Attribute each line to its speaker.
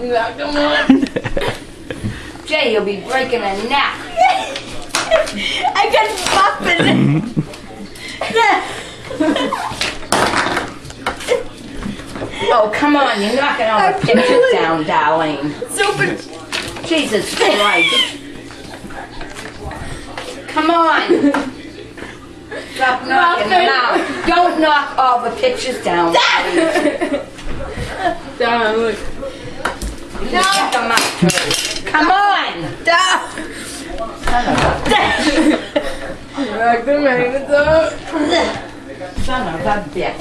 Speaker 1: Yeah, come on.
Speaker 2: Jay, you'll be breaking a neck.
Speaker 1: I got muffin.
Speaker 2: Oh, come on, you're knocking all the pictures down, darling.
Speaker 1: Super.
Speaker 2: Jesus Christ. Come on. Stop knocking them out. Don't knock all the pictures down, please.
Speaker 1: Down, look.
Speaker 2: Knock them out, too. Come on.
Speaker 1: Down.
Speaker 2: Son of a
Speaker 1: Rock the magnet up.
Speaker 2: Son of a bitch.